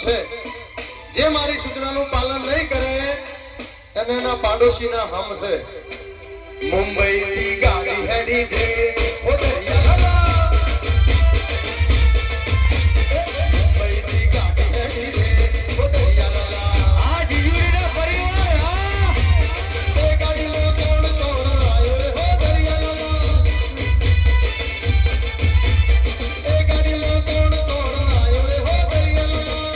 છે જે મારી સૂચનાનું પાલન નહીં કરે એને એના પાડોશીના હમ છે મુંબઈ થી ગાડી હેડી દે ઓ દરિયા લાલા મુંબઈ થી ગાડી હેડી દે ઓ દરિયા લાલા આ જીજુડીના પરિવાર હા એ ગાડીમાં કોણ કોણ આયો રે હો દરિયા લાલા એ ગાડીમાં કોણ કોણ આયો રે હો દરિયા લાલા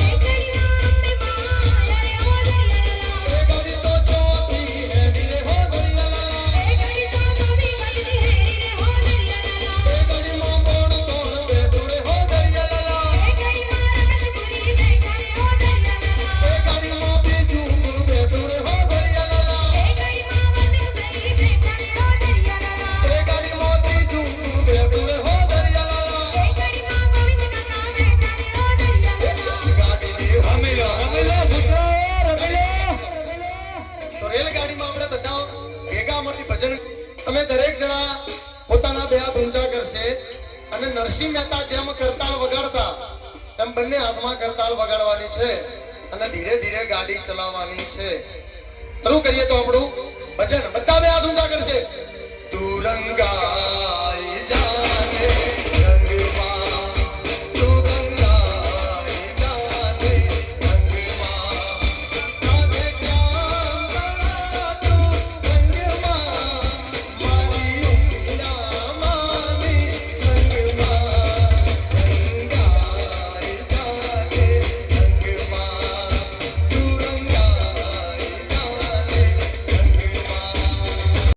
એ ગાડી તો ચોથી હેડી રે હો દરિયા લાલા એ ગાડીમાં કોણ કોણ બેઠું રે હો દરિયા લાલા એ ગાડીમાં બીજું બેઠું રે હો દરિયા લાલા એ ગાડીમાં ત્રીજું બેઠું રે હો દરિયા લાલા ગાડીની રમેલો રમેલો પુત્ર રમેલો તો રેલગાડીમાં આપણે બધા ભેગા મળતી ભજન તમે દરેક જણા પોતાના બે હાથ ઊંચા કરશે અને નરસિંહ મહેતા જેમ કરતાલ વગાડતા એમ બંને હાથમાં કરતાલ વગાડવાની છે અને ધીરે ધીરે ગાડી ચલાવવાની છે શરૂ કરીએ તો આપણું ભજન બધા બે હાથ ઊંચા કરશે તુરંગા